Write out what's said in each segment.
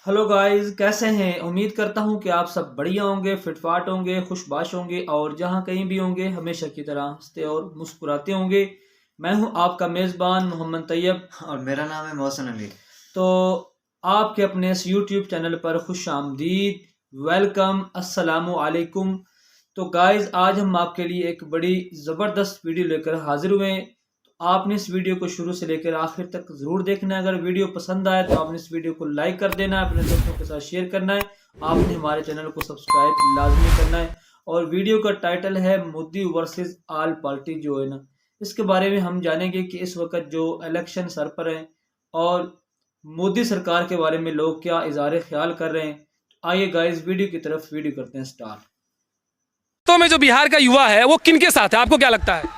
Hello guys, कैसे हैं। उम्मीद करता हूं कि आप सब बढ़िया होंगे, फिटफाट होंगे, खुशबाश होंगे और जहां कहीं भी होंगे हमेशा की तरह हंसते और मुस्कुराते होंगे। मैं हूं आपका मेज़बान मोहम्मद तैयब। और मेरा नाम है मोहसिन अली। तो आपके अपने इस यूट्यूब चैनल पर खुश आमदीद, वेलकम, अस्सलामु अलैकुम। तो गाइस, आज हम आपके लिए एक बड़ी ज़बरदस्त वीडियो लेकर हाजिर हुए हैं। तो आपने इस वीडियो को शुरू से लेकर आखिर तक ज़रूर देखना है। अगर वीडियो पसंद आए तो आपने इस वीडियो को लाइक कर देना है, अपने दोस्तों के साथ शेयर करना है। आपने हमारे चैनल को सब्सक्राइब लाजमी करना है। और वीडियो का टाइटल है मोदी वर्सेस आल पार्टी, जो है ना, इसके बारे में हम जानेंगे कि इस वक्त जो इलेक्शन सर पर हैं और मोदी सरकार के बारे में लोग क्या इज़हार ख्याल कर रहे हैं। आइए गाइस, वीडियो की तरफ वीडियो करते हैं स्टार्ट। तो में जो बिहार का युवा है वो किनके साथ है, आपको क्या लगता है?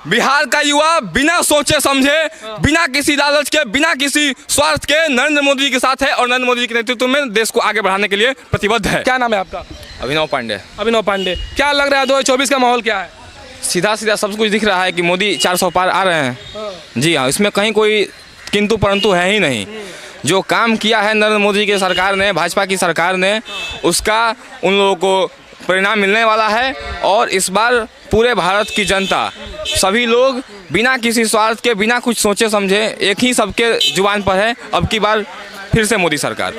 बिहार का युवा बिना सोचे समझे, बिना किसी लालच के, बिना किसी स्वार्थ के नरेंद्र मोदी के साथ है और नरेंद्र मोदी के नेतृत्व में देश को आगे बढ़ाने के लिए प्रतिबद्ध है। क्या नाम है आपका? अभिनव पांडे। अभिनव पांडे। क्या लग रहा है 2024 का माहौल क्या है? सीधा सीधा सब कुछ दिख रहा है कि मोदी 400 पार आ रहे हैं। जी हाँ, इसमें कहीं कोई किंतु परंतु है ही नहीं। जो काम किया है नरेंद्र मोदी की सरकार ने, भाजपा की सरकार ने, उसका उन लोगों को परिणाम मिलने वाला है। और इस बार पूरे भारत की जनता, सभी लोग बिना किसी स्वार्थ के, बिना कुछ सोचे समझे, एक ही सबके जुबान पर है, अब की बार फिर से मोदी सरकार।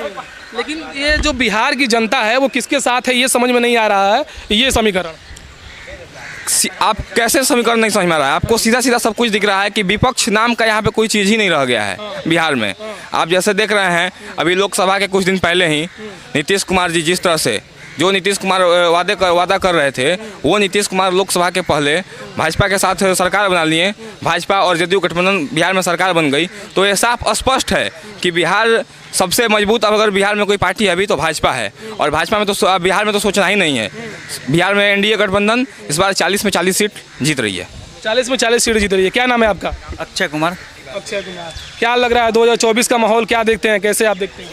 लेकिन ये जो बिहार की जनता है वो किसके साथ है ये समझ में नहीं आ रहा है, ये समीकरण। आप कैसे समीकरण नहीं समझ में आ रहा है? आपको सीधा सीधा सब कुछ दिख रहा है कि विपक्ष नाम का यहाँ पे कोई चीज़ ही नहीं रह गया है बिहार में। आप जैसे देख रहे हैं, अभी लोकसभा के कुछ दिन पहले ही नीतीश कुमार जी जिस तरह से, जो नीतीश कुमार वादा कर रहे थे, वो नीतीश कुमार लोकसभा के पहले भाजपा के साथ सरकार बना लिए। भाजपा और जदयू गठबंधन बिहार में सरकार बन गई। तो ये साफ स्पष्ट है कि बिहार सबसे मजबूत, अब अगर बिहार में कोई पार्टी है अभी तो भाजपा है। और भाजपा में तो बिहार में तो सोचना ही नहीं है। बिहार में एनडीए गठबंधन इस बार 40 में 40 सीट जीत रही है। 40 में 40 सीट जीत रही है। क्या नाम है आपका? अक्षय कुमार। अक्षय कुमार। क्या लग रहा है 2024 का माहौल क्या देखते हैं, कैसे आप देखते हैं?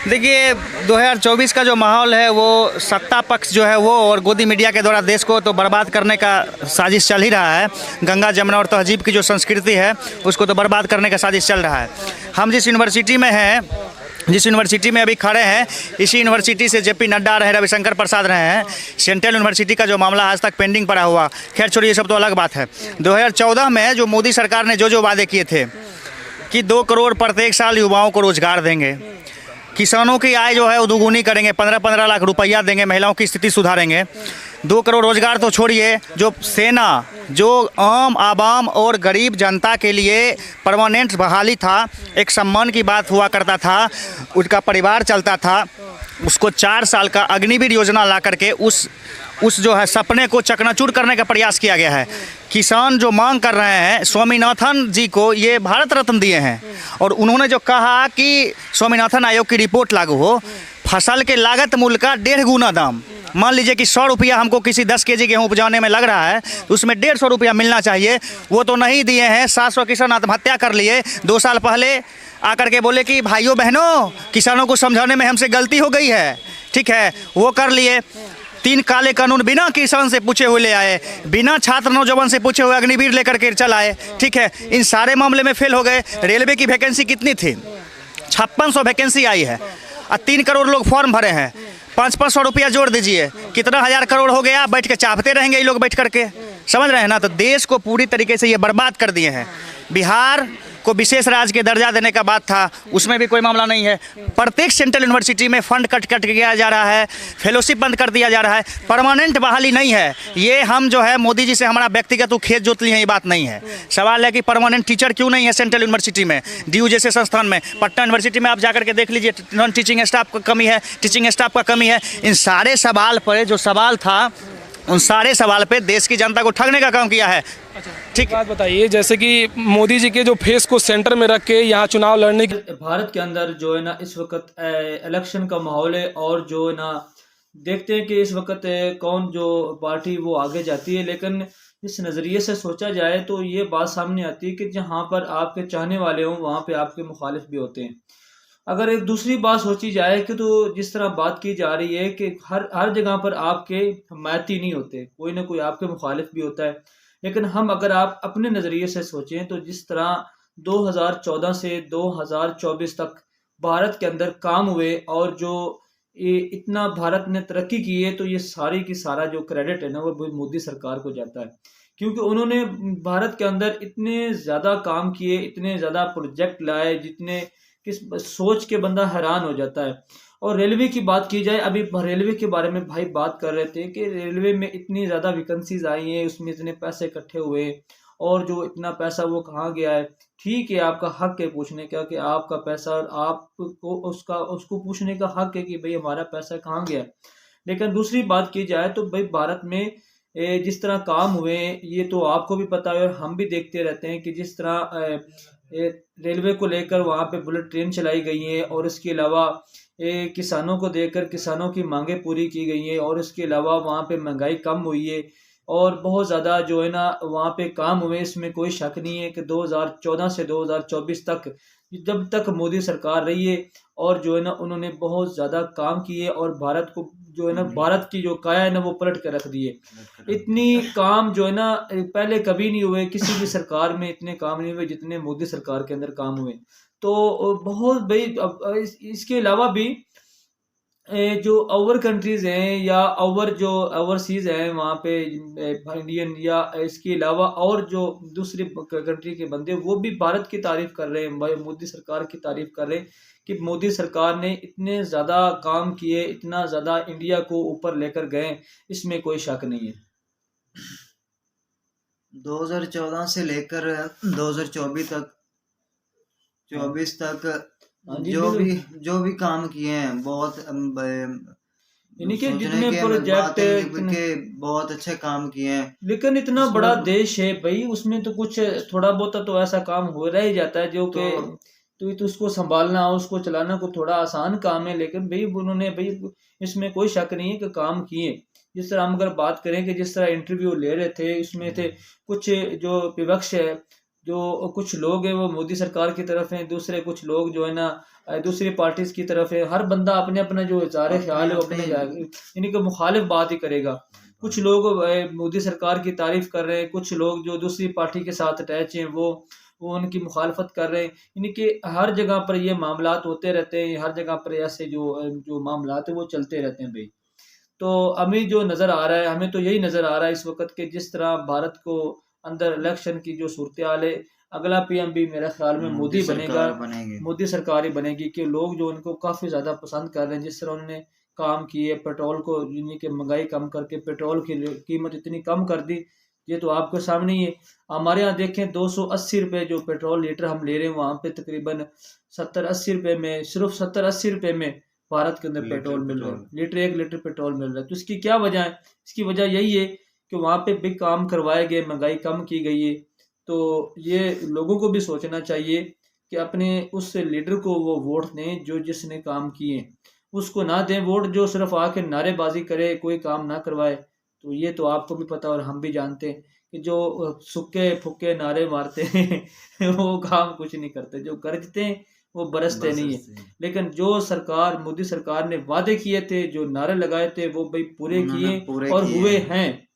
देखिए, 2024 का जो माहौल है वो सत्ता पक्ष जो है वो और गोदी मीडिया के द्वारा देश को तो बर्बाद करने का साजिश चल ही रहा है। गंगा जमुना और तहजीब की जो संस्कृति है उसको तो बर्बाद करने का साजिश चल रहा है। हम जिस यूनिवर्सिटी में हैं, जिस यूनिवर्सिटी में अभी खड़े हैं, इसी यूनिवर्सिटी से जेपी नड्डा रहे, रविशंकर प्रसाद रहे हैं। सेंट्रल यूनिवर्सिटी का जो मामला आज तक पेंडिंग पड़ा हुआ, खैर छोड़िए, ये सब तो अलग बात है। 2014 में जो मोदी सरकार ने जो वादे किए थे कि 2 करोड़ प्रत्येक साल युवाओं को रोजगार देंगे, किसानों की आय जो है वो दोगुनी करेंगे, 15-15 लाख रुपया देंगे, महिलाओं की स्थिति सुधारेंगे। 2 करोड़ रोजगार तो छोड़िए, जो सेना, जो आम आवाम और गरीब जनता के लिए परमानेंट बहाली था, एक सम्मान की बात हुआ करता था, उसका परिवार चलता था, उसको 4 साल का अग्निवीर योजना ला करके उस जो है सपने को चकनाचूर करने का प्रयास किया गया है। किसान जो मांग कर रहे हैं, स्वामीनाथन जी को ये भारत रत्न दिए हैं और उन्होंने जो कहा कि स्वामीनाथन आयोग की रिपोर्ट लागू हो, फसल के लागत मूल्य का 1.5 गुना दाम। मान लीजिए कि 100 रुपया हमको किसी 10 केजी गेहूँ उपजाने में लग रहा है, तो उसमें 150 रुपया मिलना चाहिए, वो तो नहीं दिए हैं। 700 किसान आत्महत्या कर लिए। 2 साल पहले आकर के बोले कि भाइयों बहनों, किसानों को समझाने में हमसे गलती हो गई है, ठीक है, वो कर लिए। 3 काले कानून बिना किसान से पूछे हुए ले आए, बिना छात्र नौजवान से पूछे हुए अग्निवीर लेकर के चल आए, ठीक है। इन सारे मामले में फेल हो गए। रेलवे की वैकेंसी कितनी थी? 5600 वैकेंसी आई है और 3 करोड़ लोग फॉर्म भरे हैं। 500 रुपया जोड़ दीजिए, कितना 1000 करोड़ हो गया। बैठ के चाहते रहेंगे ये लोग बैठ करके, समझ रहे हैं ना। तो देश को पूरी तरीके से ये बर्बाद कर दिए हैं। बिहार को विशेष राज्य के दर्जा देने का बात था, उसमें भी कोई मामला नहीं है। प्रत्येक सेंट्रल यूनिवर्सिटी में फंड कट किया जा रहा है, फेलोशिप बंद कर दिया जा रहा है, परमानेंट बहाली नहीं है। ये हम जो है मोदी जी से हमारा व्यक्तिगत खेत जोत लिए हैं, ये बात नहीं है। सवाल है कि परमानेंट टीचर क्यों नहीं है सेंट्रल यूनिवर्सिटी में, डीयू जैसे संस्थान में। पटना यूनिवर्सिटी में आप जाकर के देख लीजिए, नॉन टीचिंग स्टाफ का कमी है, टीचिंग स्टाफ का कमी है। इन सारे सवाल पर जो सवाल था, उन सारे सवाल पे देश की जनता को ठगने का काम किया है। ठीक बात बताइए, जैसे कि मोदी जी के जो फेस को सेंटर में रख के यहाँ चुनाव लड़ने की, भारत के अंदर जो है ना इस वक्त इलेक्शन का माहौल है और जो है ना देखते हैं कि इस वक्त कौन जो पार्टी वो आगे जाती है। लेकिन इस नज़रिए से सोचा जाए तो ये बात सामने आती है कि जहाँ पर आपके चाहने वाले हों वहाँ पे आपके मुखालिफ भी होते हैं। अगर एक दूसरी बात सोची जाए कि तो जिस तरह बात की जा रही है कि हर जगह पर आपके हमायती नहीं होते, कोई ना कोई आपके मुखालिफ भी होता है। लेकिन हम अगर आप अपने नज़रिए से सोचें तो जिस तरह 2014 से 2024 तक भारत के अंदर काम हुए और जो ये इतना भारत ने तरक्की की है, तो ये सारी की सारा जो क्रेडिट है ना वो मोदी सरकार को जाता है, क्योंकि उन्होंने भारत के अंदर इतने ज़्यादा काम किए, इतने ज़्यादा प्रोजेक्ट लाए, जितने किस सोच के बंदा हैरान हो जाता है। और रेलवे की बात की जाए, अभी रेलवे के बारे में भाई बात कर रहे थे कि रेलवे में इतनी ज़्यादा वैकेंसीज आई हैं, उसमें इतने पैसे इकट्ठे हुए और जो इतना पैसा वो कहाँ गया है। ठीक है, आपका हक है पूछने का कि आपका पैसा, और आपको उसको पूछने का हक है कि भाई हमारा पैसा कहाँ गया। लेकिन दूसरी बात की जाए तो भाई भारत में जिस तरह काम हुए ये तो आपको भी पता है और हम भी देखते रहते हैं कि जिस तरह रेलवे को लेकर वहाँ पे बुलेट ट्रेन चलाई गई है, और इसके अलावा किसानों को देकर किसानों की मांगें पूरी की गई हैं, और इसके अलावा वहाँ पे महंगाई कम हुई है और बहुत ज़्यादा जो है ना वहाँ पे काम हुए। इसमें कोई शक नहीं है कि 2014 से 2024 तक जब तक मोदी सरकार रही है और जो है ना उन्होंने बहुत ज़्यादा काम किए और भारत को जो है ना भारत की जो काया है ना वो पलट कर रख दिए। इतनी काम जो है ना पहले कभी नहीं हुए, किसी भी सरकार में इतने काम नहीं हुए जितने मोदी सरकार के अंदर काम हुए। तो बहुत भाई अब इसके अलावा भी जो ओवर कंट्रीज हैं या ओवर जो ओवरसीज हैं वहाँ पे इंडियन या इसके अलावा और जो दूसरी कंट्री के बंदे वो भी भारत की तारीफ कर रहे हैं, मोदी सरकार की तारीफ कर रहे हैं कि मोदी सरकार ने इतने ज़्यादा काम किए, इतना ज़्यादा इंडिया को ऊपर लेकर गए, इसमें कोई शक नहीं है। 2014 से लेकर 2024 तक जो भी काम किए हैं बहुत यानी कि जितने प्रोजेक्ट के बहुत अच्छे काम किए हैं। लेकिन इतना बड़ा देश है भाई, उसमें तो कुछ थोड़ा बहुत तो ऐसा काम हो रह ही जाता है जो कि तो उसको संभालना उसको चलाना को थोड़ा आसान काम है। लेकिन भाई उन्होंने भाई इसमें कोई शक नहीं है कि काम किए। जिस तरह हम अगर बात करें कि जिस तरह इंटरव्यू ले रहे थे, इसमें थे कुछ जो विपक्ष है, जो कुछ लोग हैं वो मोदी सरकार की तरफ हैं, दूसरे कुछ लोग जो है ना दूसरी पार्टीज की तरफ है। हर बंदा अपने अपना जो इज़हार ख्याल है वो अपने यानी कि मुखालिफ बात ही करेगा। कुछ लोग मोदी सरकार की तारीफ कर रहे हैं, कुछ लोग जो दूसरी पार्टी के साथ अटैच हैं वो उनकी मुखालफत कर रहे हैं। यानी कि हर जगह पर ये मामलात होते रहते हैं, हर जगह पर ऐसे जो मामलात है वो चलते रहते हैं भाई। तो हमें जो नज़र आ रहा है, हमें तो यही नज़र आ रहा है इस वक्त के जिस तरह भारत को अंदर इलेक्शन की जो सूरत हाल है, अगला पीएम भी मेरे ख्याल में मोदी बनेगा, मोदी सरकार ही बनेगी। कि लोग जो उनको काफ़ी ज़्यादा पसंद कर रहे हैं, जिस तरह उन्होंने काम किए, पेट्रोल को यानी कि महंगाई कम करके पेट्रोल की कीमत इतनी कम कर दी, ये तो आपके सामने ही है। हमारे यहाँ देखें 280 रुपये जो पेट्रोल लीटर हम ले रहे हैं, वहाँ पे तकरीबन 70-80 रुपये में, सिर्फ 70-80 रुपये में भारत के अंदर पेट्रोल मिल रहा है, 1 लीटर पेट्रोल मिल रहा है। तो इसकी क्या वजह है? इसकी वजह यही है कि वहाँ पे भी काम करवाए गए, महंगाई कम की गई है। तो ये लोगों को भी सोचना चाहिए कि अपने उस लीडर को वो वोट दें जो जिसने काम किए, उसको ना दें वोट जो सिर्फ आके नारेबाजी करे, कोई काम ना करवाए। तो ये तो आपको भी पता और हम भी जानते हैं कि जो सूखे फुक्के नारे मारते हैं वो काम कुछ नहीं करते, जो गरजते हैं वो बरसते नहीं है। लेकिन जो सरकार मोदी सरकार ने वादे किए थे, जो नारे लगाए थे, वो भाई पूरे किए और हुए हैं।